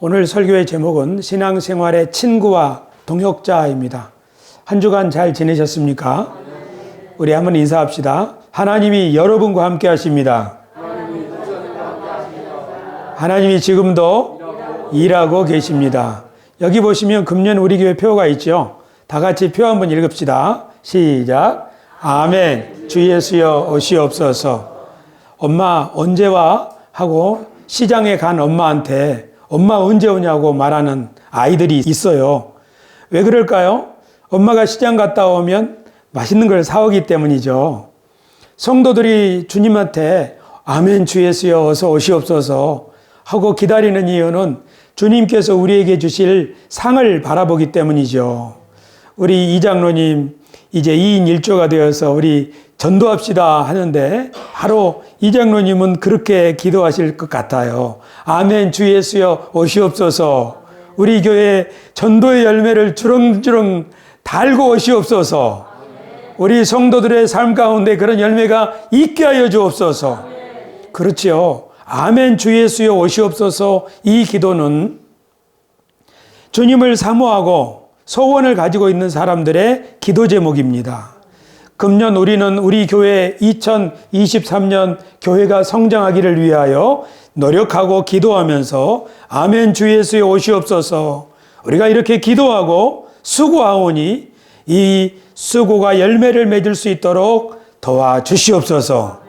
오늘 설교의 제목은 신앙생활의 친구와 동역자입니다. 한 주간 잘 지내셨습니까? 우리 한번 인사합시다. 하나님이 여러분과 함께 하십니다. 하나님이 지금도 일하고 계십니다. 여기 보시면 금년 우리 교회 표가 있죠. 다 같이 표 한번 읽읍시다. 시작. 아멘. 주 예수여 오시옵소서. 엄마 언제 와? 하고 시장에 간 엄마한테 엄마 언제 오냐고 말하는 아이들이 있어요. 왜 그럴까요? 엄마가 시장 갔다 오면 맛있는 걸 사오기 때문이죠. 성도들이 주님한테 아멘 주 예수여 어서 오시옵소서 하고 기다리는 이유는 주님께서 우리에게 주실 상을 바라보기 때문이죠. 우리 이장로님 이제 2인 1조가 되어서 우리 전도합시다 하는데 바로 이장로님은 그렇게 기도하실 것 같아요. 아멘 주 예수여 오시옵소서. 우리 교회 전도의 열매를 주렁주렁 달고 오시옵소서. 우리 성도들의 삶 가운데 그런 열매가 있게 하여 주옵소서. 그렇지요. 아멘 주 예수여 오시옵소서. 이 기도는 주님을 사모하고 소원을 가지고 있는 사람들의 기도 제목입니다. 금년 우리는 우리 교회 2023년 교회가 성장하기를 위하여 노력하고 기도하면서 아멘 주 예수여 오시옵소서. 우리가 이렇게 기도하고 수고하오니 이 수고가 열매를 맺을 수 있도록 도와주시옵소서.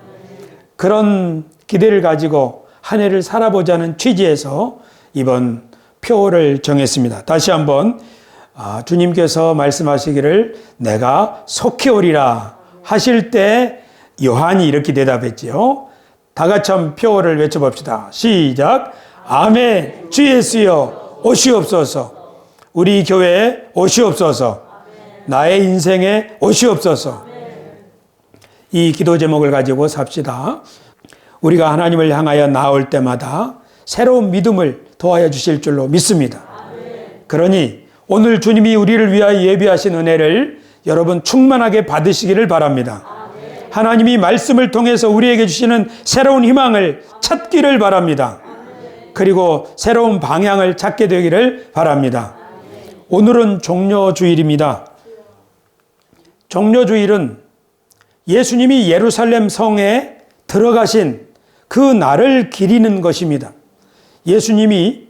그런 기대를 가지고 한 해를 살아보자는 취지에서 이번 표를 정했습니다. 다시 한번 주님께서 말씀하시기를 내가 속히 오리라 하실 때 요한이 이렇게 대답했지요. 다 같이 한번 표를 외쳐봅시다. 시작. 아멘 주 예수여 오시옵소서. 우리 교회에 오시옵소서. 나의 인생에 오시옵소서. 이 기도 제목을 가지고 삽시다. 우리가 하나님을 향하여 나올 때마다 새로운 믿음을 도와여 주실 줄로 믿습니다. 그러니 오늘 주님이 우리를 위하여 예비하신 은혜를 여러분 충만하게 받으시기를 바랍니다. 하나님이 말씀을 통해서 우리에게 주시는 새로운 희망을 찾기를 바랍니다. 그리고 새로운 방향을 찾게 되기를 바랍니다. 오늘은 종려주일입니다. 종려주일은 예수님이 예루살렘 성에 들어가신 그 날을 기리는 것입니다. 예수님이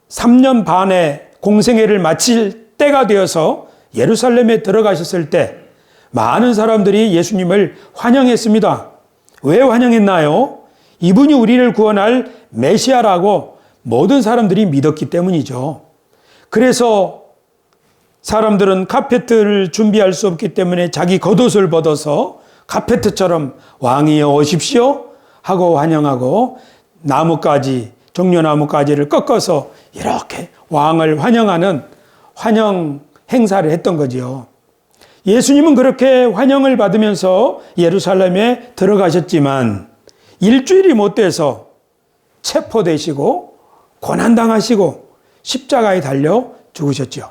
3년 반의 공생애를 마칠 때가 되어서 예루살렘에 들어가셨을 때 많은 사람들이 예수님을 환영했습니다. 왜 환영했나요? 이분이 우리를 구원할 메시아라고 모든 사람들이 믿었기 때문이죠. 그래서 사람들은 카페트를 준비할 수 없기 때문에 자기 겉옷을 벗어서 카페트처럼 왕이여 오십시오 하고 환영하고 나뭇가지, 종려나뭇가지를 꺾어서 이렇게 왕을 환영하는 환영 행사를 했던 거지요. 예수님은 그렇게 환영을 받으면서 예루살렘에 들어가셨지만 일주일이 못 돼서 체포되시고 고난당하시고 십자가에 달려 죽으셨죠.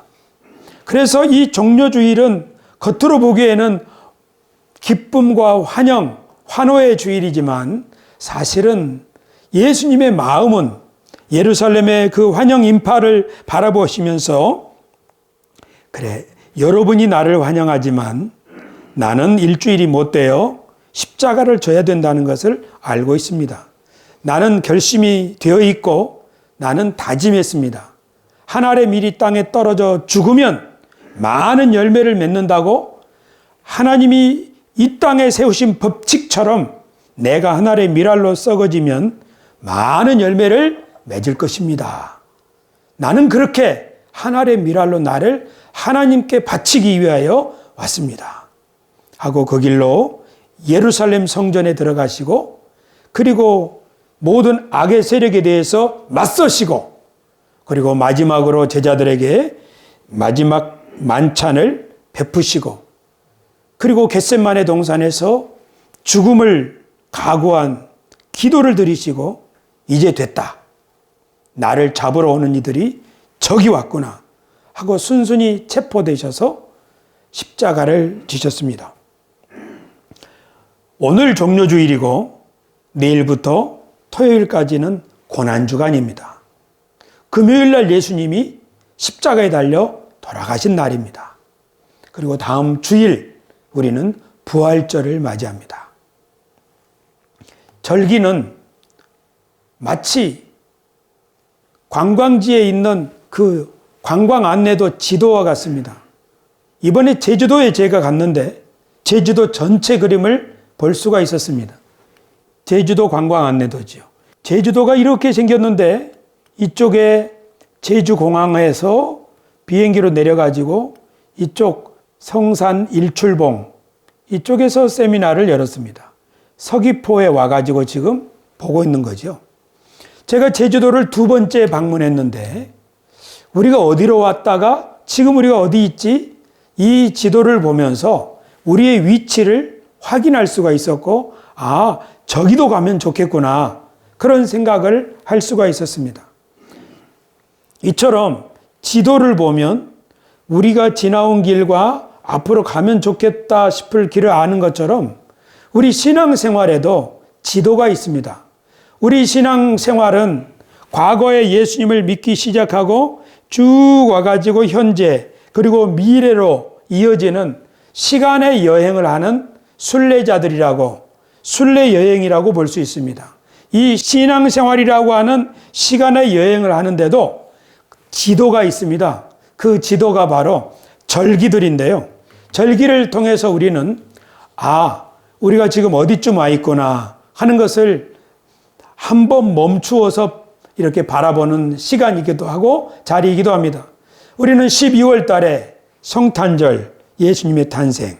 그래서 이 종려주일은 겉으로 보기에는 기쁨과 환영, 환호의 주일이지만 사실은 예수님의 마음은 예루살렘의 그 환영 인파를 바라보시면서 그래 여러분이 나를 환영하지만 나는 일주일이 못 되어 십자가를 져야 된다는 것을 알고 있습니다. 나는 결심이 되어 있고 나는 다짐했습니다. 한 알의 밀이 땅에 떨어져 죽으면 많은 열매를 맺는다고 하나님이 이 땅에 세우신 법칙처럼 내가 한 알의 밀알로 썩어지면 많은 열매를 맺을 것입니다. 나는 그렇게 한 알의 밀알로 나를 하나님께 바치기 위하여 왔습니다. 하고 그 길로 예루살렘 성전에 들어가시고 그리고 모든 악의 세력에 대해서 맞서시고 그리고 마지막으로 제자들에게 마지막 만찬을 베푸시고 그리고 겟세마네 동산에서 죽음을 각오한 기도를 드리시고 이제 됐다. 나를 잡으러 오는 이들이 저기 왔구나 하고 순순히 체포되셔서 십자가를 지셨습니다. 오늘 종려주일이고 내일부터 토요일까지는 고난주간입니다. 금요일 날 예수님이 십자가에 달려 돌아가신 날입니다. 그리고 다음 주일 우리는 부활절을 맞이합니다. 절기는 마치 관광지에 있는 그 관광 안내도 지도와 같습니다. 이번에 제주도에 제가 갔는데 제주도 전체 그림을 볼 수가 있었습니다. 제주도 관광 안내도지요. 제주도가 이렇게 생겼는데 이쪽에 제주공항에서 비행기로 내려가지고 이쪽 성산 일출봉 이쪽에서 세미나를 열었습니다. 서귀포에 와가지고 지금 보고 있는 거죠. 제가 제주도를 2번째 방문했는데 우리가 어디로 왔다가 지금 우리가 어디 있지? 이 지도를 보면서 우리의 위치를 확인할 수가 있었고 저기도 가면 좋겠구나 그런 생각을 할 수가 있었습니다. 이처럼 지도를 보면 우리가 지나온 길과 앞으로 가면 좋겠다 싶을 길을 아는 것처럼 우리 신앙생활에도 지도가 있습니다. 우리 신앙생활은 과거에 예수님을 믿기 시작하고 쭉 와가지고 현재 그리고 미래로 이어지는 시간의 여행을 하는 순례자들이라고 순례여행이라고 볼 수 있습니다. 이 신앙생활이라고 하는 시간의 여행을 하는데도 지도가 있습니다. 그 지도가 바로 절기들인데요. 절기를 통해서 우리는 우리가 지금 어디쯤 와 있구나 하는 것을 한번 멈추어서 이렇게 바라보는 시간이기도 하고 자리이기도 합니다. 우리는 12월 달에 성탄절, 예수님의 탄생,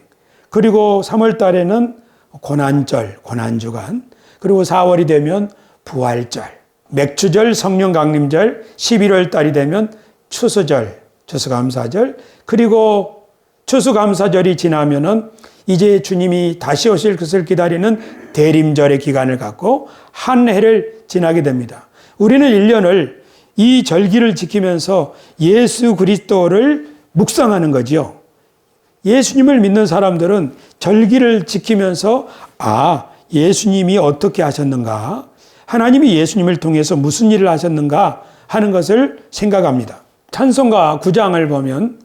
그리고 3월 달에는 고난절, 고난주간, 그리고 4월이 되면 부활절, 맥주절, 성령 강림절, 11월 달이 되면 추수절, 추수감사절, 그리고 추수감사절이 지나면은 이제 주님이 다시 오실 것을 기다리는 대림절의 기간을 갖고 한 해를 지나게 됩니다. 우리는 1년을 이 절기를 지키면서 예수 그리스도를 묵상하는 거지요. 예수님을 믿는 사람들은 절기를 지키면서 예수님이 어떻게 하셨는가, 하나님이 예수님을 통해서 무슨 일을 하셨는가 하는 것을 생각합니다. 찬송가 9장을 보면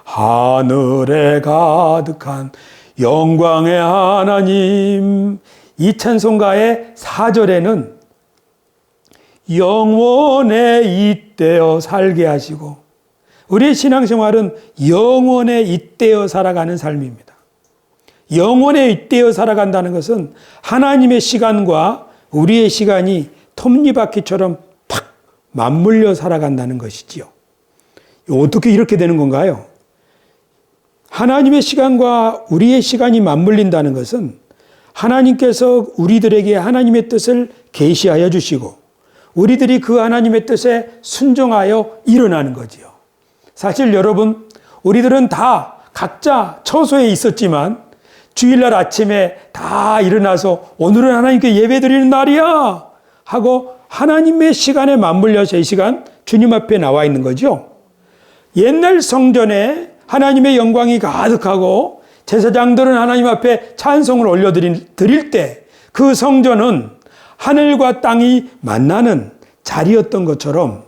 하늘에 가득한 영광의 하나님, 이 찬송가의 4절에는 영원에 잇대어 살게 하시고, 우리의 신앙생활은 영원에 잇대어 살아가는 삶입니다. 영원에 잇대어 살아간다는 것은 하나님의 시간과 우리의 시간이 톱니바퀴처럼 탁 맞물려 살아간다는 것이지요. 어떻게 이렇게 되는 건가요? 하나님의 시간과 우리의 시간이 맞물린다는 것은 하나님께서 우리들에게 하나님의 뜻을 계시하여 주시고 우리들이 그 하나님의 뜻에 순종하여 일어나는 거지요. 사실 여러분, 우리들은 다 각자 처소에 있었지만 주일날 아침에 다 일어나서 오늘은 하나님께 예배드리는 날이야 하고 하나님의 시간에 맞물려서 이 시간 주님 앞에 나와 있는 거죠. 옛날 성전에 하나님의 영광이 가득하고 제사장들은 하나님 앞에 찬송을 올려드릴 때 그 성전은 하늘과 땅이 만나는 자리였던 것처럼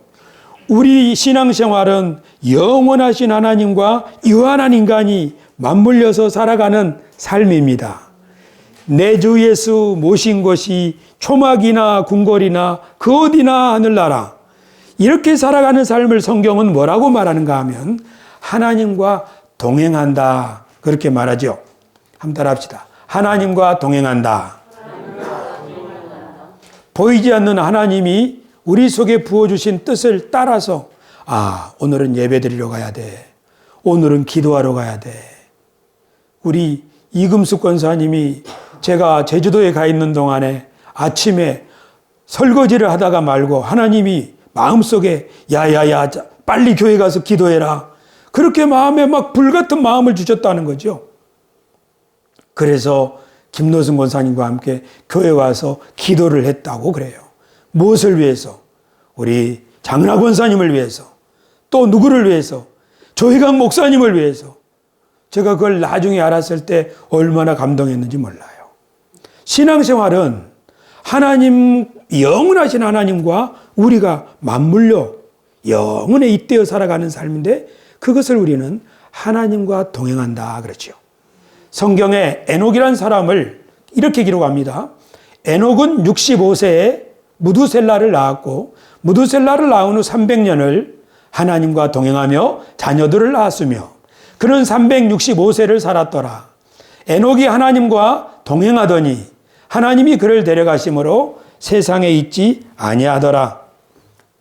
우리 신앙생활은 영원하신 하나님과 유한한 인간이 맞물려서 살아가는 삶입니다. 내 주 예수 모신 곳이 초막이나 궁궐이나 그 어디나 하늘나라, 이렇게 살아가는 삶을 성경은 뭐라고 말하는가 하면 하나님과 동행한다, 그렇게 말하죠. 한번 따라합시다. 하나님과 동행한다. 보이지 않는 하나님이 우리 속에 부어주신 뜻을 따라서 오늘은 예배드리러 가야 돼. 오늘은 기도하러 가야 돼. 우리 이금숙 권사님이 제가 제주도에 가 있는 동안에 아침에 설거지를 하다가 말고 하나님이 마음속에 야야야 빨리 교회 가서 기도해라, 그렇게 마음에 막 불같은 마음을 주셨다는 거죠. 그래서 김노승 권사님과 함께 교회 와서 기도를 했다고 그래요. 무엇을 위해서? 우리 장은하 권사님을 위해서, 또 누구를 위해서? 조희강 목사님을 위해서. 제가 그걸 나중에 알았을 때 얼마나 감동했는지 몰라요. 신앙생활은 하나님, 영원하신 하나님과 우리가 맞물려 영원에 잇대어 살아가는 삶인데 그것을 우리는 하나님과 동행한다 그렇죠. 성경에 에녹이라는 사람을 이렇게 기록합니다. 에녹은 65세에 무두셀라를 낳았고 무두셀라를 낳은 후 300년을 하나님과 동행하며 자녀들을 낳았으며 그는 365세를 살았더라. 에녹이 하나님과 동행하더니 하나님이 그를 데려가심으로 세상에 있지 아니하더라.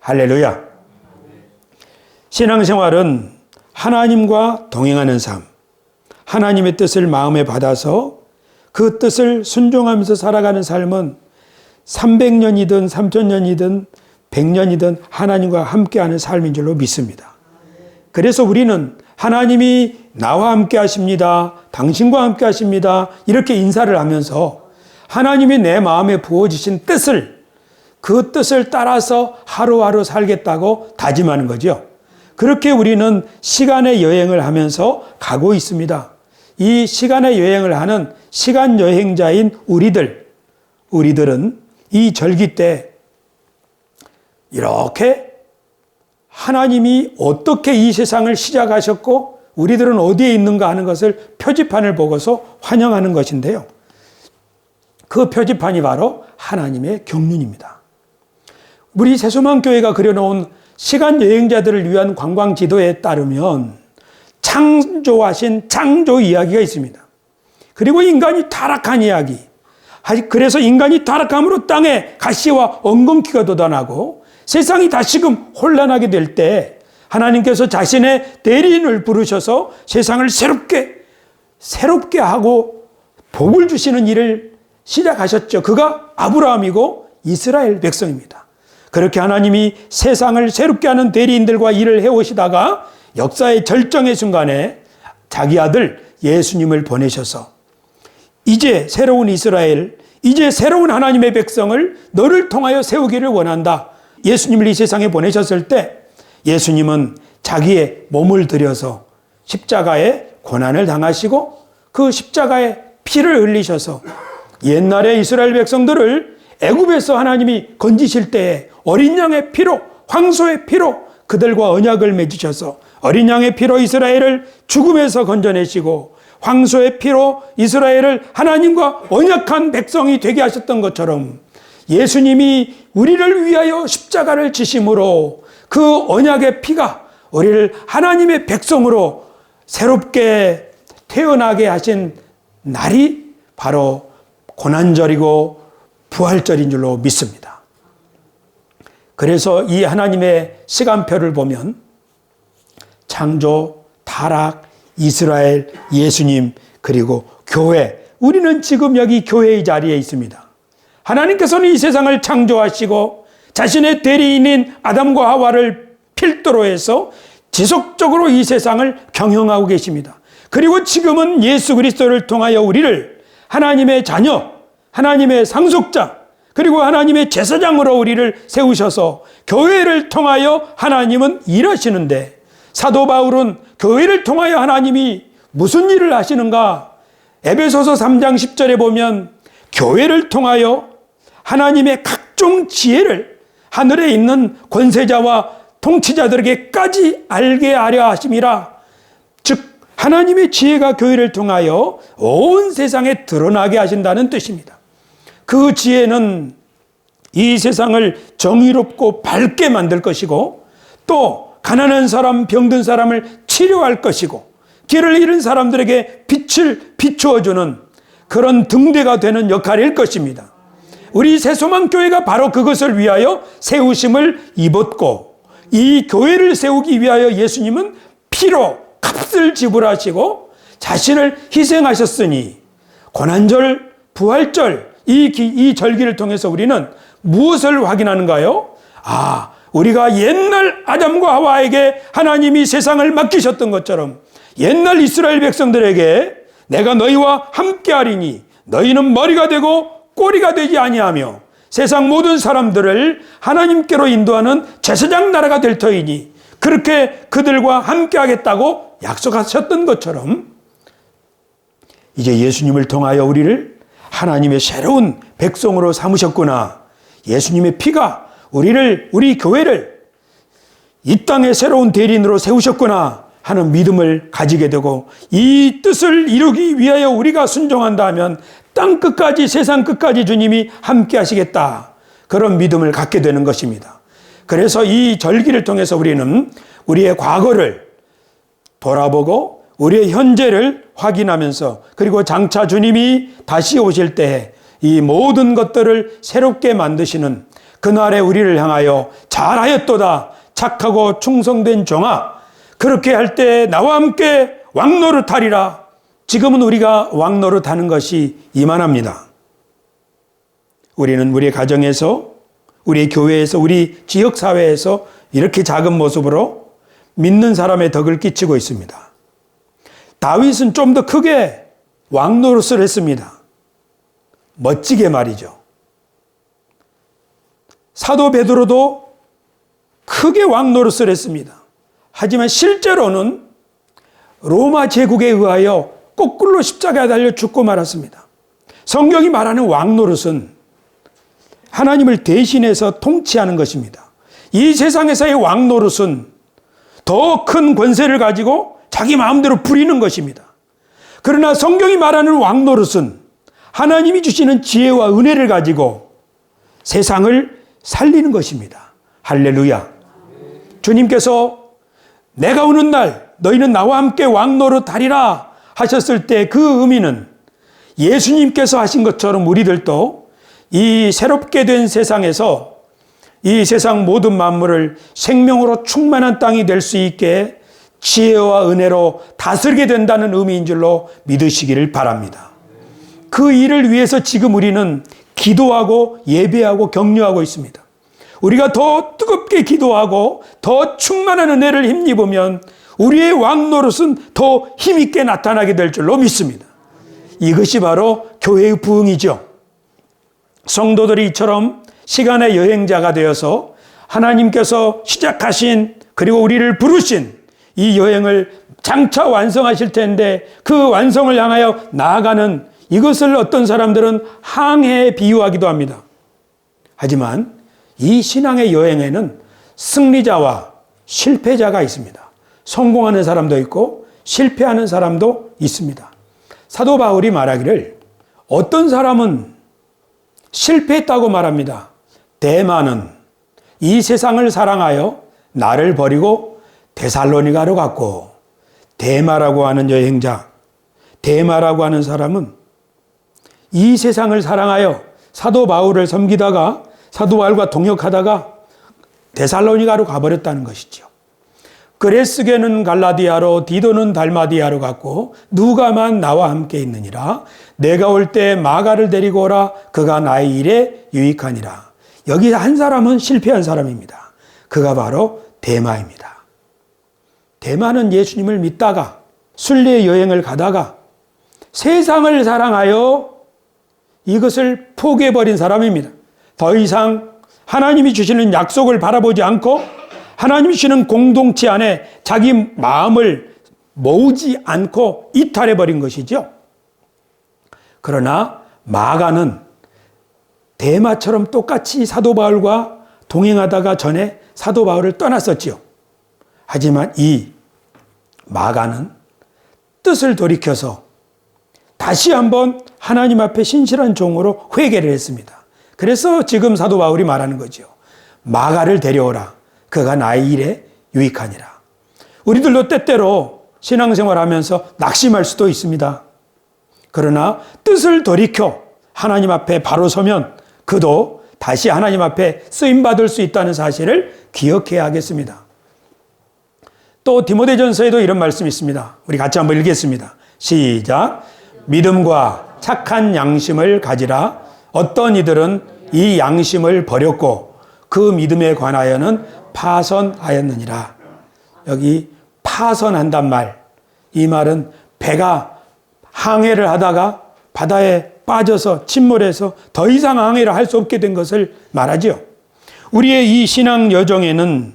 할렐루야. 신앙생활은 하나님과 동행하는 삶, 하나님의 뜻을 마음에 받아서 그 뜻을 순종하면서 살아가는 삶은 300년이든 3000년이든 100년이든 하나님과 함께하는 삶인 줄로 믿습니다. 그래서 우리는 하나님이 나와 함께 하십니다. 당신과 함께 하십니다. 이렇게 인사를 하면서 하나님이 내 마음에 부어주신 뜻을 그 뜻을 따라서 하루하루 살겠다고 다짐하는 거죠. 그렇게 우리는 시간의 여행을 하면서 가고 있습니다. 이 시간의 여행을 하는 시간 여행자인 우리들은 이 절기 때 이렇게 하나님이 어떻게 이 세상을 시작하셨고 우리들은 어디에 있는가 하는 것을 표지판을 보고서 환영하는 것인데요. 그 표지판이 바로 하나님의 경륜입니다. 우리 새소망교회가 그려놓은 시간 여행자들을 위한 관광 지도에 따르면 창조하신 창조 이야기가 있습니다. 그리고 인간이 타락한 이야기. 그래서 인간이 타락함으로 땅에 가시와 엉겅퀴가 돋아나고 세상이 다시금 혼란하게 될 때 하나님께서 자신의 대리인을 부르셔서 세상을 새롭게 하고 복을 주시는 일을 시작하셨죠. 그가 아브라함이고 이스라엘 백성입니다. 그렇게 하나님이 세상을 새롭게 하는 대리인들과 일을 해오시다가 역사의 절정의 순간에 자기 아들 예수님을 보내셔서 이제 새로운 이스라엘, 이제 새로운 하나님의 백성을 너를 통하여 세우기를 원한다. 예수님을 이 세상에 보내셨을 때 예수님은 자기의 몸을 들여서 십자가에 고난을 당하시고 그 십자가에 피를 흘리셔서 옛날에 이스라엘 백성들을 애굽에서 하나님이 건지실 때에 어린 양의 피로, 황소의 피로 그들과 언약을 맺으셔서 어린 양의 피로 이스라엘을 죽음에서 건져내시고 황소의 피로 이스라엘을 하나님과 언약한 백성이 되게 하셨던 것처럼 예수님이 우리를 위하여 십자가를 지심으로 그 언약의 피가 우리를 하나님의 백성으로 새롭게 태어나게 하신 날이 바로 고난절이고 부활절인 줄로 믿습니다. 그래서 이 하나님의 시간표를 보면 창조, 타락, 이스라엘, 예수님, 그리고 교회. 우리는 지금 여기 교회의 자리에 있습니다. 하나님께서는 이 세상을 창조하시고 자신의 대리인인 아담과 하와를 필두로 해서 지속적으로 이 세상을 경영하고 계십니다. 그리고 지금은 예수 그리스도를 통하여 우리를 하나님의 자녀, 하나님의 상속자, 그리고 하나님의 제사장으로 우리를 세우셔서 교회를 통하여 하나님은 일하시는데 사도 바울은 교회를 통하여 하나님이 무슨 일을 하시는가? 에베소서 3장 10절에 보면 교회를 통하여 하나님의 각종 지혜를 하늘에 있는 권세자와 통치자들에게까지 알게 하려 하심이라. 즉 하나님의 지혜가 교회를 통하여 온 세상에 드러나게 하신다는 뜻입니다. 그 지혜는 이 세상을 정의롭고 밝게 만들 것이고 또 가난한 사람, 병든 사람을 치료할 것이고 길을 잃은 사람들에게 빛을 비추어주는 그런 등대가 되는 역할일 것입니다. 우리 새소망교회가 바로 그것을 위하여 세우심을 입었고 이 교회를 세우기 위하여 예수님은 피로 값을 지불하시고 자신을 희생하셨으니 고난절, 부활절 이 절기를 통해서 우리는 무엇을 확인하는가요? 우리가 옛날 아담과 하와에게 하나님이 세상을 맡기셨던 것처럼 옛날 이스라엘 백성들에게 내가 너희와 함께하리니 너희는 머리가 되고 꼬리가 되지 아니하며 세상 모든 사람들을 하나님께로 인도하는 제사장 나라가 될 터이니 그렇게 그들과 함께하겠다고 약속하셨던 것처럼 이제 예수님을 통하여 우리를 하나님의 새로운 백성으로 삼으셨구나. 예수님의 피가 우리 교회를 이 땅에 새로운 대리인으로 세우셨구나 하는 믿음을 가지게 되고, 이 뜻을 이루기 위하여 우리가 순종한다면 땅 끝까지, 세상 끝까지 주님이 함께 하시겠다, 그런 믿음을 갖게 되는 것입니다. 그래서 이 절기를 통해서 우리는 우리의 과거를 돌아보고 우리의 현재를 확인하면서, 그리고 장차 주님이 다시 오실 때에 이 모든 것들을 새롭게 만드시는 그날에 우리를 향하여 잘하였도다 착하고 충성된 종아, 그렇게 할 때 나와 함께 왕노릇하리라. 지금은 우리가 왕노릇하는 것이 이만합니다. 우리는 우리 가정에서, 우리 교회에서, 우리 지역사회에서 이렇게 작은 모습으로 믿는 사람의 덕을 끼치고 있습니다. 다윗은 좀 더 크게 왕노릇을 했습니다. 멋지게 말이죠. 사도 베드로도 크게 왕노릇을 했습니다. 하지만 실제로는 로마 제국에 의하여 거꾸로 십자가에 달려 죽고 말았습니다. 성경이 말하는 왕노릇은 하나님을 대신해서 통치하는 것입니다. 이 세상에서의 왕노릇은 더 큰 권세를 가지고 자기 마음대로 부리는 것입니다. 그러나 성경이 말하는 왕노릇은 하나님이 주시는 지혜와 은혜를 가지고 세상을 살리는 것입니다. 할렐루야. 주님께서 내가 오는 날 너희는 나와 함께 왕노릇하리라 하셨을 때 그 의미는 예수님께서 하신 것처럼 우리들도 이 새롭게 된 세상에서 이 세상 모든 만물을 생명으로 충만한 땅이 될 수 있게 지혜와 은혜로 다스리게 된다는 의미인 줄로 믿으시기를 바랍니다. 그 일을 위해서 지금 우리는 기도하고 예배하고 격려하고 있습니다. 우리가 더 뜨겁게 기도하고 더 충만한 은혜를 힘입으면 우리의 왕노릇은 더 힘있게 나타나게 될 줄로 믿습니다. 이것이 바로 교회의 부흥이죠. 성도들이 이처럼 시간의 여행자가 되어서 하나님께서 시작하신, 그리고 우리를 부르신 이 여행을 장차 완성하실 텐데, 그 완성을 향하여 나아가는 이것을 어떤 사람들은 항해에 비유하기도 합니다. 하지만 이 신앙의 여행에는 승리자와 실패자가 있습니다. 성공하는 사람도 있고 실패하는 사람도 있습니다. 사도 바울이 말하기를 어떤 사람은 실패했다고 말합니다. 데마는 이 세상을 사랑하여 나를 버리고 데살로니가로 갔고, 데마라고 하는 여행자, 데마라고 하는 사람은 이 세상을 사랑하여 사도 바울을 섬기다가 사도 바울과 동역하다가 데살로니가로 가버렸다는 것이죠. 그레스게는 갈라디아로, 디도는 달마디아로 갔고 누가만 나와 함께 있느니라. 내가 올 때 마가를 데리고 오라. 그가 나의 일에 유익하니라. 여기 한 사람은 실패한 사람입니다. 그가 바로 데마입니다. 데마는 예수님을 믿다가 순례 여행을 가다가 세상을 사랑하여 이것을 포기해버린 사람입니다. 더 이상 하나님이 주시는 약속을 바라보지 않고 하나님이 주시는 공동체 안에 자기 마음을 모으지 않고 이탈해버린 것이죠. 그러나 마가는 데마처럼 똑같이 사도 바울과 동행하다가 전에 사도 바울을 떠났었지요. 하지만 이 마가는 뜻을 돌이켜서 다시 한번 하나님 앞에 신실한 종으로 회개를 했습니다. 그래서 지금 사도 바울이 말하는 거죠. 마가를 데려오라. 그가 나의 일에 유익하니라. 우리들도 때때로 신앙생활하면서 낙심할 수도 있습니다. 그러나 뜻을 돌이켜 하나님 앞에 바로 서면 그도 다시 하나님 앞에 쓰임받을 수 있다는 사실을 기억해야 하겠습니다. 또 디모데전서에도 이런 말씀이 있습니다. 우리 같이 한번 읽겠습니다. 시작. 믿음과 착한 양심을 가지라. 어떤 이들은 이 양심을 버렸고 그 믿음에 관하여는 파선하였느니라. 여기 파선한단 말, 이 말은 배가 항해를 하다가 바다에 빠져서 침몰해서 더 이상 항해를 할 수 없게 된 것을 말하죠. 우리의 이 신앙 여정에는,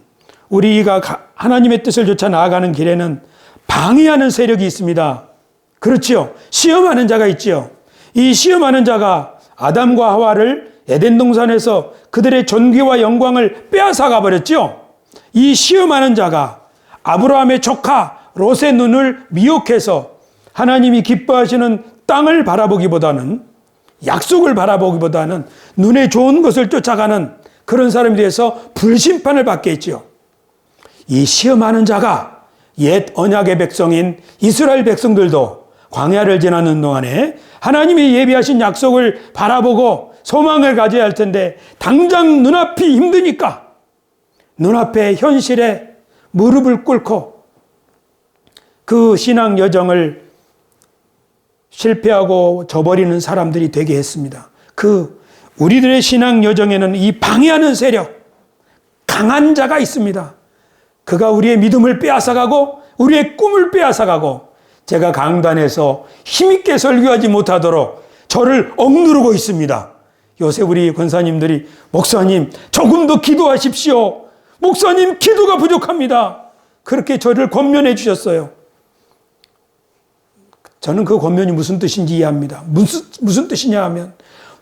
우리가 하나님의 뜻을 쫓아 나아가는 길에는 방해하는 세력이 있습니다. 그렇지요. 시험하는 자가 있지요. 이 시험하는 자가 아담과 하와를 에덴 동산에서 그들의 존귀와 영광을 빼앗아가 버렸죠. 이 시험하는 자가 아브라함의 조카 롯의 눈을 미혹해서 하나님이 기뻐하시는 땅을 바라보기보다는, 약속을 바라보기보다는 눈에 좋은 것을 쫓아가는 그런 사람에 대해서 불심판을 받겠지요. 이 시험하는 자가 옛 언약의 백성인 이스라엘 백성들도 광야를 지나는 동안에 하나님이 예비하신 약속을 바라보고 소망을 가져야 할 텐데, 당장 눈앞이 힘드니까 눈앞의 현실에 무릎을 꿇고 그 신앙 여정을 실패하고 저버리는 사람들이 되게 했습니다. 우리들의 신앙 여정에는 이 방해하는 세력, 강한 자가 있습니다. 그가 우리의 믿음을 빼앗아가고 우리의 꿈을 빼앗아가고, 제가 강단에서 힘있게 설교하지 못하도록 저를 억누르고 있습니다. 요새 우리 권사님들이 목사님 조금 더 기도하십시오. 목사님 기도가 부족합니다. 그렇게 저를 권면해 주셨어요. 저는 그 권면이 무슨 뜻인지 이해합니다. 무슨 뜻이냐 하면,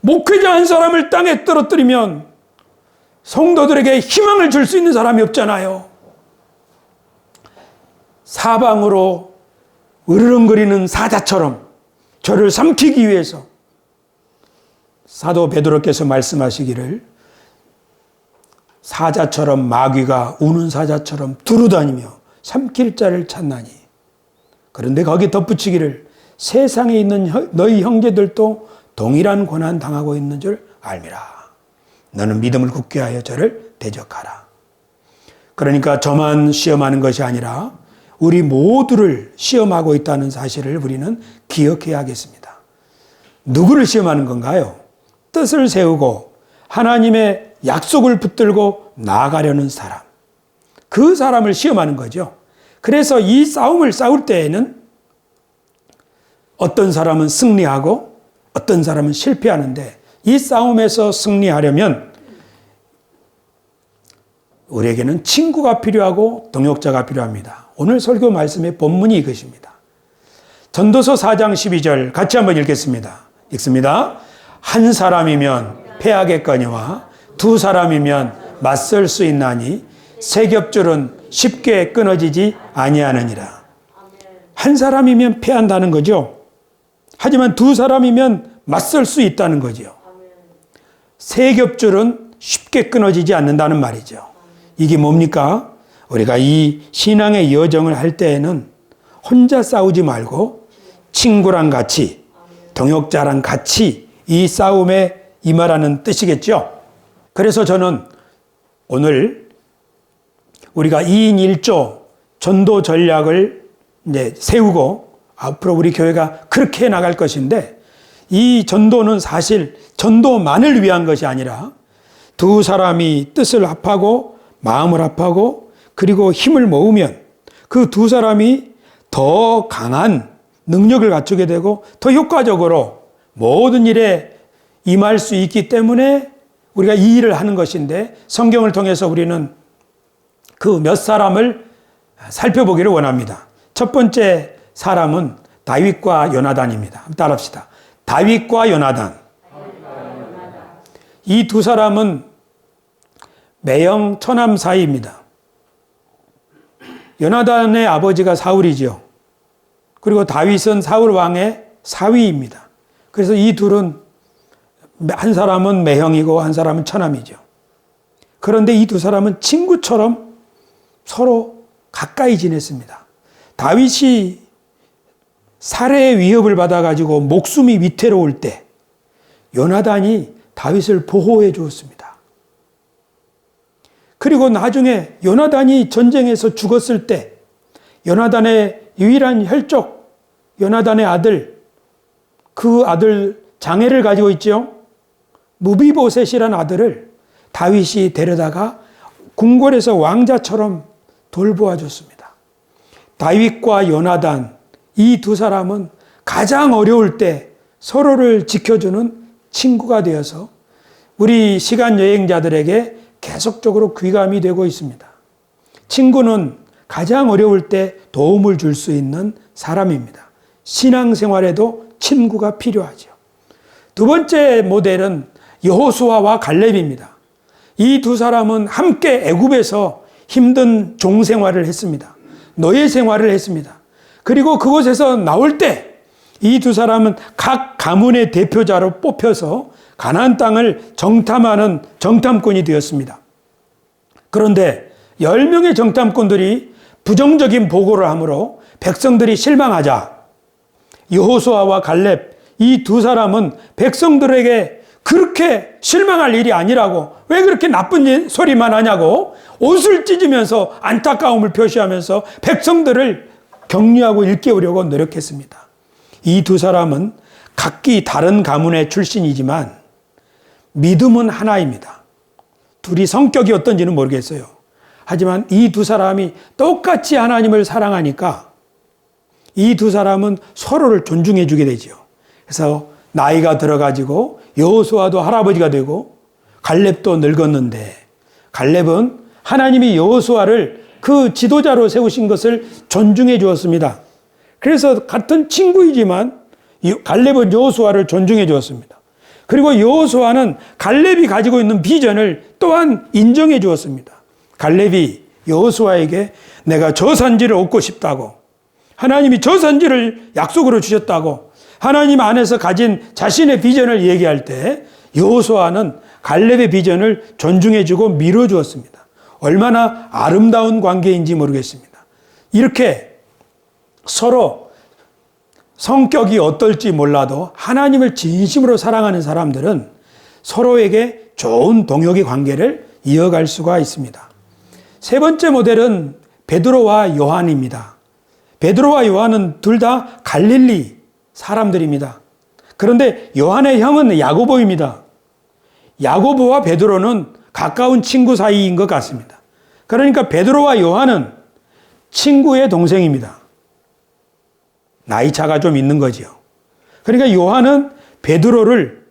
목회자 한 사람을 땅에 떨어뜨리면 성도들에게 희망을 줄 수 있는 사람이 없잖아요. 사방으로 으르렁거리는 사자처럼 저를 삼키기 위해서 사도 베드로께서 말씀하시기를, 사자처럼, 마귀가 우는 사자처럼 두루다니며 삼킬 자를 찾나니, 그런데 거기 덧붙이기를, 세상에 있는 너희 형제들도 동일한 고난 당하고 있는 줄 알미라. 너는 믿음을 굳게 하여 저를 대적하라. 그러니까 저만 시험하는 것이 아니라 우리 모두를 시험하고 있다는 사실을 우리는 기억해야 하겠습니다. 누구를 시험하는 건가요? 뜻을 세우고 하나님의 약속을 붙들고 나아가려는 사람. 그 사람을 시험하는 거죠. 그래서 이 싸움을 싸울 때에는 어떤 사람은 승리하고 어떤 사람은 실패하는데, 이 싸움에서 승리하려면 우리에게는 친구가 필요하고 동역자가 필요합니다. 오늘 설교 말씀의 본문이 이것입니다. 전도서 4장 12절 같이 한번 읽겠습니다. 읽습니다. 한 사람이면 패하겠거니와 두 사람이면 맞설 수 있나니 세 겹줄은 쉽게 끊어지지 아니하느니라. 한 사람이면 패한다는 거죠. 하지만 두 사람이면 맞설 수 있다는 거죠. 세 겹줄은 쉽게 끊어지지 않는다는 말이죠. 이게 뭡니까? 우리가 이 신앙의 여정을 할 때에는 혼자 싸우지 말고 친구랑 같이, 동역자랑 같이 이 싸움에 임하라는 뜻이겠죠. 그래서 저는 오늘 우리가 2인 1조 전도 전략을 이제 세우고 앞으로 우리 교회가 그렇게 나갈 것인데, 이 전도는 사실 전도만을 위한 것이 아니라 두 사람이 뜻을 합하고 마음을 합하고 그리고 힘을 모으면 그 두 사람이 더 강한 능력을 갖추게 되고 더 효과적으로 모든 일에 임할 수 있기 때문에 우리가 이 일을 하는 것인데, 성경을 통해서 우리는 그 몇 사람을 살펴보기를 원합니다. 첫 번째 사람은 다윗과 요나단입니다. 따라합시다. 다윗과 요나단. 이 두 사람은 매형 처남 사이입니다. 요나단의 아버지가 사울이죠. 그리고 다윗은 사울 왕의 사위입니다. 그래서 이 둘은, 한 사람은 매형이고 한 사람은 처남이죠. 그런데 이 두 사람은 친구처럼 서로 가까이 지냈습니다. 다윗이 살해의 위협을 받아가지고 목숨이 위태로울 때 요나단이 다윗을 보호해 주었습니다. 그리고 나중에 요나단이 전쟁에서 죽었을 때 요나단의 유일한 혈족, 요나단의 아들, 그 아들 장애를 가지고 있죠. 무비보셋이라는 아들을 다윗이 데려다가 궁궐에서 왕자처럼 돌보아 줬습니다. 다윗과 요나단, 이 두 사람은 가장 어려울 때 서로를 지켜주는 친구가 되어서 우리 시간 여행자들에게 계속적으로 귀감이 되고 있습니다. 친구는 가장 어려울 때 도움을 줄 수 있는 사람입니다. 신앙생활에도 친구가 필요하죠. 두 번째 모델은 여호수아와 갈렙입니다. 이 두 사람은 함께 애굽에서 힘든 종 생활을 했습니다. 노예 생활을 했습니다. 그리고 그곳에서 나올 때 이 두 사람은 각 가문의 대표자로 뽑혀서 가나안 땅을 정탐하는 정탐꾼이 되었습니다. 그런데 10명의 정탐꾼들이 부정적인 보고를 하므로 백성들이 실망하자 여호수아와 갈렙 이 두 사람은 백성들에게 그렇게 실망할 일이 아니라고, 왜 그렇게 나쁜 소리만 하냐고 옷을 찢으면서 안타까움을 표시하면서 백성들을 격려하고 일깨우려고 노력했습니다. 이 두 사람은 각기 다른 가문의 출신이지만 믿음은 하나입니다. 둘이 성격이 어떤지는 모르겠어요. 하지만 이 두 사람이 똑같이 하나님을 사랑하니까 이 두 사람은 서로를 존중해 주게 되죠. 그래서 나이가 들어가지고 여호수아도 할아버지가 되고 갈렙도 늙었는데, 갈렙은 하나님이 여호수아를 그 지도자로 세우신 것을 존중해 주었습니다. 그래서 같은 친구이지만 갈렙은 여호수아를 존중해 주었습니다. 그리고 여호수아는 갈렙이 가지고 있는 비전을 또한 인정해 주었습니다. 갈렙이 여호수아에게 내가 저 산지를 얻고 싶다고, 하나님이 저 산지를 약속으로 주셨다고 하나님 안에서 가진 자신의 비전을 얘기할 때 여호수아는 갈렙의 비전을 존중해 주고 밀어 주었습니다. 얼마나 아름다운 관계인지 모르겠습니다. 이렇게 서로 성격이 어떨지 몰라도 하나님을 진심으로 사랑하는 사람들은 서로에게 좋은 동역의 관계를 이어갈 수가 있습니다. 세 번째 모델은 베드로와 요한입니다. 베드로와 요한은 둘 다 갈릴리 사람들입니다. 그런데 요한의 형은 야고보입니다. 야고보와 베드로는 가까운 친구 사이인 것 같습니다. 그러니까 베드로와 요한은 친구의 동생입니다. 나이 차가 좀 있는 거죠. 그러니까 요한은 베드로를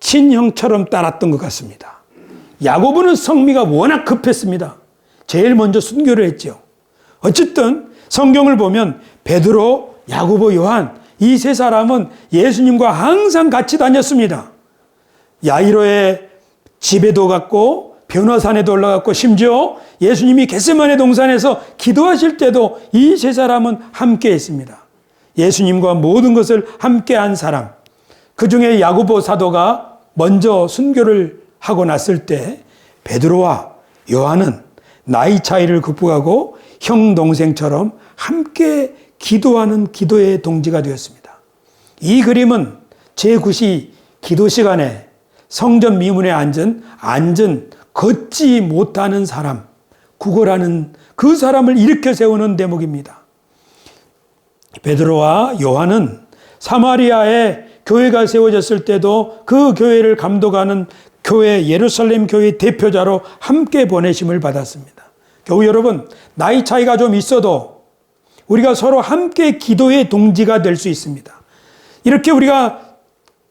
친형처럼 따랐던 것 같습니다. 야고보는 성미가 워낙 급했습니다. 제일 먼저 순교를 했죠. 어쨌든 성경을 보면 베드로, 야고보, 요한 이 세 사람은 예수님과 항상 같이 다녔습니다. 야이로의 집에도 갔고 변화산에도 올라갔고 심지어 예수님이 겟세마네 동산에서 기도하실 때도 이 세 사람은 함께 했습니다. 예수님과 모든 것을 함께 한 사람. 그 중에 야고보 사도가 먼저 순교를 하고 났을 때 베드로와 요한은 나이 차이를 극복하고 형 동생처럼 함께 기도하는 기도의 동지가 되었습니다. 이 그림은 제9시 기도 시간에 성전 미문에 앉은 걷지 못하는 사람, 구걸하는 그 사람을 일으켜 세우는 대목입니다. 베드로와 요한은 사마리아에 교회가 세워졌을 때도 그 교회를 감독하는 교회, 예루살렘 교회 대표자로 함께 보내심을 받았습니다. 교우 여러분, 나이 차이가 좀 있어도 우리가 서로 함께 기도의 동지가 될 수 있습니다. 이렇게 우리가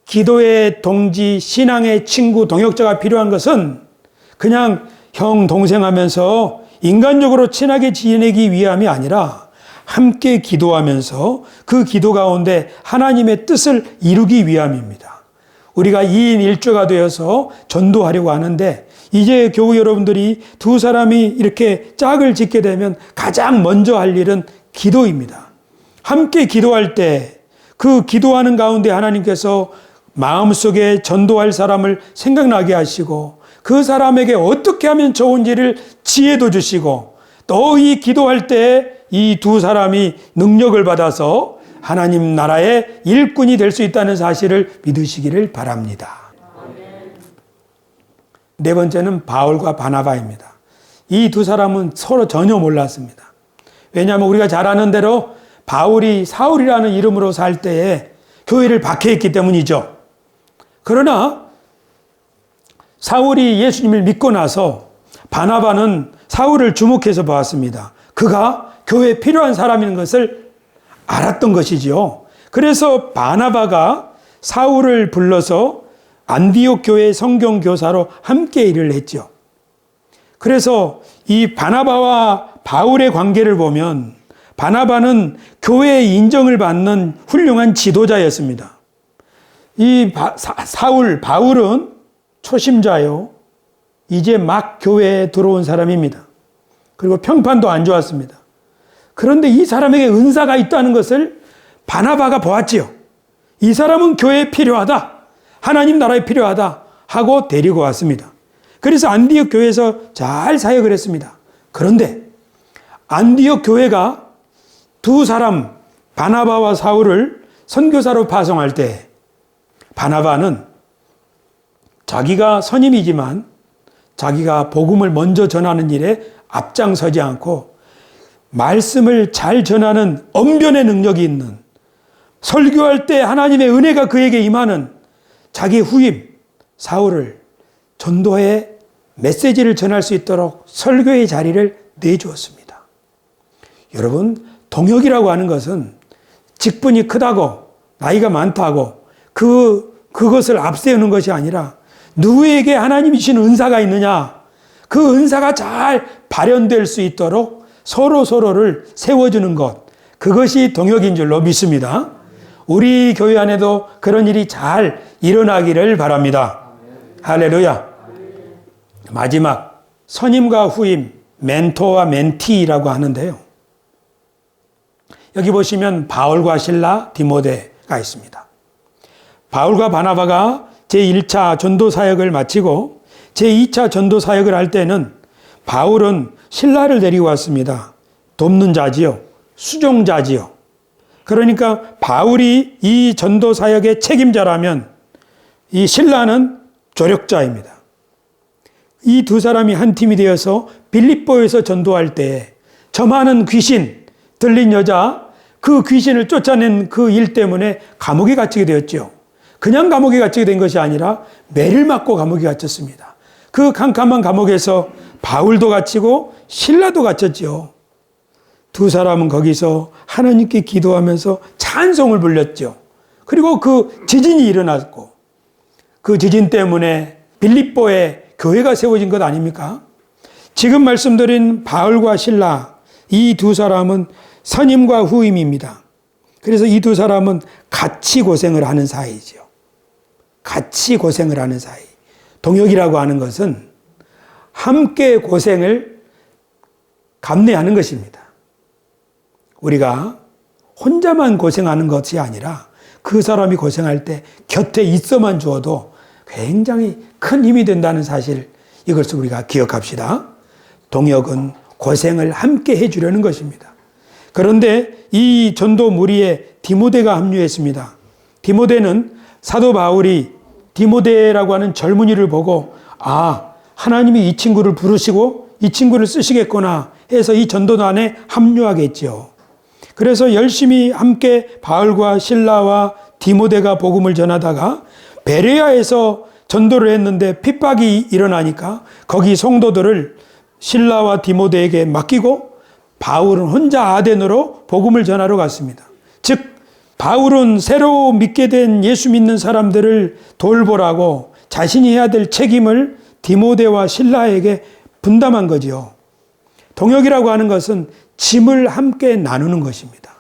기도의 동지, 신앙의 친구, 동역자가 필요한 것은 그냥 형, 동생 하면서 인간적으로 친하게 지내기 위함이 아니라 함께 기도하면서 그 기도 가운데 하나님의 뜻을 이루기 위함입니다. 우리가 2인 1조가 되어서 전도하려고 하는데 이제 교우 여러분들이 두 사람이 이렇게 짝을 짓게 되면 가장 먼저 할 일은 기도입니다. 함께 기도할 때 그 기도하는 가운데 하나님께서 마음속에 전도할 사람을 생각나게 하시고 그 사람에게 어떻게 하면 좋은지를 지혜도 주시고 또 이 기도할 때 이 두 사람이 능력을 받아서 하나님 나라의 일꾼이 될 수 있다는 사실을 믿으시기를 바랍니다. 네 번째는 바울과 바나바입니다. 이 두 사람은 서로 전혀 몰랐습니다. 왜냐하면 우리가 잘 아는 대로 바울이 사울이라는 이름으로 살 때에 교회를 박해했기 때문이죠. 그러나 사울이 예수님을 믿고 나서 바나바는 사울을 주목해서 보았습니다. 그가 교회에 필요한 사람인 것을 알았던 것이지요. 그래서 바나바가 사울을 불러서 안디옥 교회 성경 교사로 함께 일을 했죠. 그래서 이 바나바와 바울의 관계를 보면 바나바는 교회의 인정을 받는 훌륭한 지도자였습니다. 이 바울은 초심자요. 이제 막 교회에 들어온 사람입니다. 그리고 평판도 안 좋았습니다. 그런데 이 사람에게 은사가 있다는 것을 바나바가 보았지요. 이 사람은 교회에 필요하다. 하나님 나라에 필요하다. 하고 데리고 왔습니다. 그래서 안디옥 교회에서 잘 사역을 했습니다. 그런데 안디옥 교회가 두 사람 바나바와 사울을 선교사로 파송할 때 바나바는 자기가 선임이지만 자기가 복음을 먼저 전하는 일에 앞장서지 않고 말씀을 잘 전하는 언변의 능력이 있는, 설교할 때 하나님의 은혜가 그에게 임하는 자기 후임 사울을 전도해 메시지를 전할 수 있도록 설교의 자리를 내주었습니다. 여러분, 동역이라고 하는 것은 직분이 크다고 나이가 많다고 그것을 앞세우는 것이 아니라 누구에게 하나님이 주신 은사가 있느냐, 그 은사가 잘 발현될 수 있도록 서로를 세워주는 것, 그것이 동역인 줄로 믿습니다. 우리 교회 안에도 그런 일이 잘 일어나기를 바랍니다. 할렐루야. 마지막 선임과 후임, 멘토와 멘티라고 하는데요. 여기 보시면 바울과 실라, 디모데가 있습니다. 바울과 바나바가 제1차 전도 사역을 마치고 제2차 전도 사역을 할 때는 바울은 실라를 데리고 왔습니다. 돕는 자지요. 수종자지요. 그러니까 바울이 이 전도 사역의 책임자라면 이 실라는 조력자입니다. 이 두 사람이 한 팀이 되어서 빌립보에서 전도할 때 저 많은 귀신 들린 여자, 그 귀신을 쫓아낸 그 일 때문에 감옥에 갇히게 되었죠. 그냥 감옥에 갇히게 된 것이 아니라 매를 맞고 감옥에 갇혔습니다. 그 캄캄한 감옥에서 바울도 갇히고 실라도 갇혔죠. 두 사람은 거기서 하나님께 기도하면서 찬송을 불렸죠. 그리고 그 지진이 일어났고 그 지진 때문에 빌립보에 교회가 세워진 것 아닙니까? 지금 말씀드린 바울과 실라, 이 두 사람은 선임과 후임입니다. 그래서 이 두 사람은 같이 고생을 하는 사이죠. 같이 고생을 하는 사이. 동역이라고 하는 것은 함께 고생을 감내하는 것입니다. 우리가 혼자만 고생하는 것이 아니라 그 사람이 고생할 때 곁에 있어만 주어도 굉장히 큰 힘이 된다는 사실, 이것을 우리가 기억합시다. 동역은 고생을 함께 해주려는 것입니다. 그런데 이 전도 무리에 디모데가 합류했습니다. 디모데는 사도 바울이 디모데라고 하는 젊은이를 보고 하나님이 이 친구를 부르시고 이 친구를 쓰시겠구나 해서 이 전도단에 합류하겠죠. 그래서 열심히 함께 바울과 실라와 디모데가 복음을 전하다가 베레아에서 전도를 했는데 핍박이 일어나니까 거기 성도들을 실라와 디모데에게 맡기고 바울은 혼자 아덴으로 복음을 전하러 갔습니다. 즉 바울은 새로 믿게 된 예수 믿는 사람들을 돌보라고 자신이 해야 될 책임을 디모데와 실라에게 분담한 거지요. 동역이라고 하는 것은 짐을 함께 나누는 것입니다.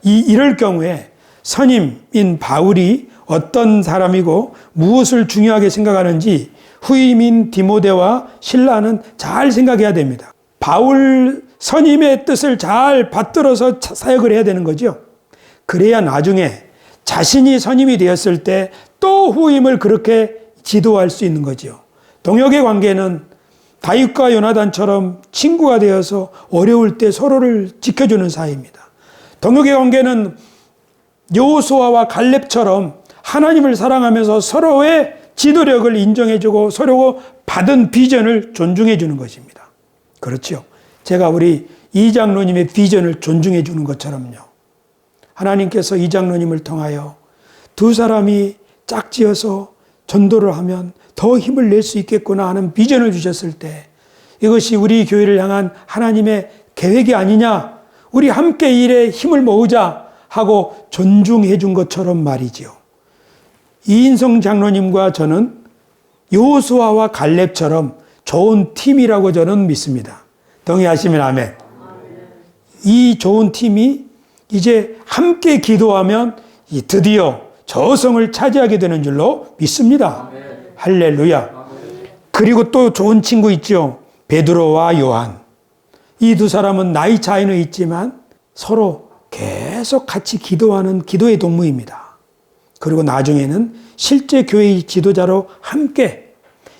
이럴 경우에 선임인 바울이 어떤 사람이고 무엇을 중요하게 생각하는지 후임인 디모데와 실라는 잘 생각해야 됩니다. 바울 선임의 뜻을 잘 받들어서 사역을 해야 되는 거죠. 그래야 나중에 자신이 선임이 되었을 때 또 후임을 그렇게 지도할 수 있는 거죠. 동역의 관계는 다윗과 요나단처럼 친구가 되어서 어려울 때 서로를 지켜주는 사이입니다. 동역의 관계는 여호수아와 갈렙처럼 하나님을 사랑하면서 서로의 지도력을 인정해주고 서로 받은 비전을 존중해주는 것입니다. 그렇죠. 제가 우리 이장로님의 비전을 존중해주는 것처럼요. 하나님께서 이장로님을 통하여 두 사람이 짝지어서 전도를 하면 더 힘을 낼 수 있겠구나 하는 비전을 주셨을 때 이것이 우리 교회를 향한 하나님의 계획이 아니냐, 우리 함께 일에 힘을 모으자 하고 존중해 준 것처럼 말이지요. 이인성 장로님과 저는 여호수아와 갈렙처럼 좋은 팀이라고 저는 믿습니다. 동의하시면 아멘. 이 좋은 팀이 이제 함께 기도하면 드디어 저성을 차지하게 되는 줄로 믿습니다. 할렐루야. 그리고 또 좋은 친구 있죠. 베드로와 요한. 이 두 사람은 나이 차이는 있지만 서로 계속 같이 기도하는 기도의 동무입니다. 그리고 나중에는 실제 교회의 지도자로 함께,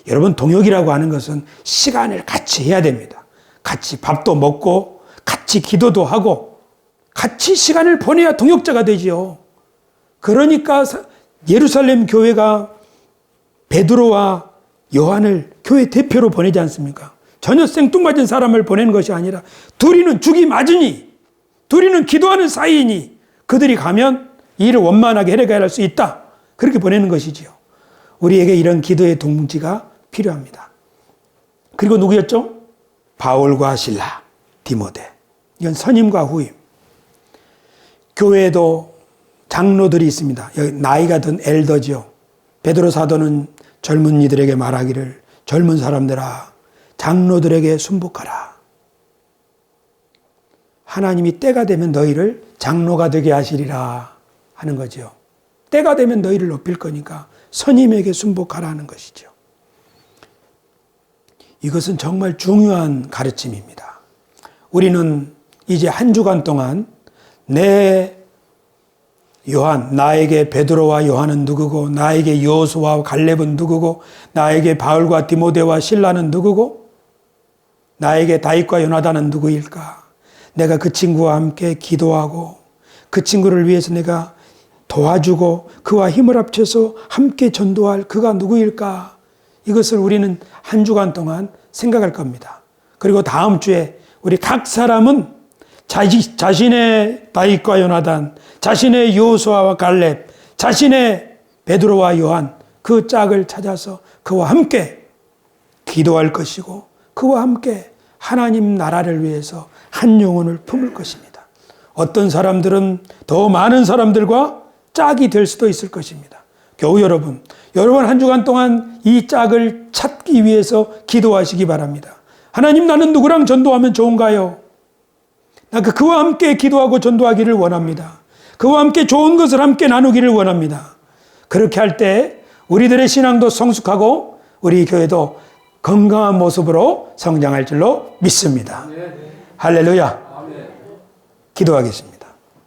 여러분 동역이라고 하는 것은 시간을 같이 해야 됩니다. 같이 밥도 먹고 같이 기도도 하고 같이 시간을 보내야 동역자가 되지요. 그러니까 예루살렘 교회가 베드로와 요한을 교회 대표로 보내지 않습니까? 전혀 생뚱맞은 사람을 보내는 것이 아니라 둘이는 죽이 맞으니, 둘이는 기도하는 사이이니 그들이 가면 일을 원만하게 해결할 수 있다. 그렇게 보내는 것이지요. 우리에게 이런 기도의 동지가 필요합니다. 그리고 누구였죠? 바울과 실라, 디모데. 이건 선임과 후임. 교회에도 장로들이 있습니다. 여기 나이가 든 엘더지요. 베드로 사도는 젊은이들에게 말하기를, 젊은 사람들아 장로들에게 순복하라. 하나님이 때가 되면 너희를 장로가 되게 하시리라 하는 거죠. 때가 되면 너희를 높일 거니까 선임에게 순복하라 하는 것이죠. 이것은 정말 중요한 가르침입니다. 우리는 이제 한 주간 동안 나에게 베드로와 요한은 누구고, 나에게 여호수아와 갈렙은 누구고, 나에게 바울과 디모데와 실라는 누구고, 나에게 다윗과 요나단은 누구일까? 내가 그 친구와 함께 기도하고 그 친구를 위해서 내가 도와주고 그와 힘을 합쳐서 함께 전도할 그가 누구일까? 이것을 우리는 한 주간 동안 생각할 겁니다. 그리고 다음 주에 우리 각 사람은 자신의 다윗과 요나단, 자신의 여호수아와 갈렙, 자신의 베드로와 요한, 그 짝을 찾아서 그와 함께 기도할 것이고 그와 함께 하나님 나라를 위해서 한 영혼을 품을 것입니다. 어떤 사람들은 더 많은 사람들과 짝이 될 수도 있을 것입니다. 교우 여러분 한 주간 동안 이 짝을 찾기 위해서 기도하시기 바랍니다. 하나님, 나는 누구랑 전도하면 좋은가요? 나 그와 함께 기도하고 전도하기를 원합니다. 그와 함께 좋은 것을 함께 나누기를 원합니다. 그렇게 할 때 우리들의 신앙도 성숙하고 우리 교회도 건강한 모습으로 성장할 줄로 믿습니다. 할렐루야. 기도하겠습니다.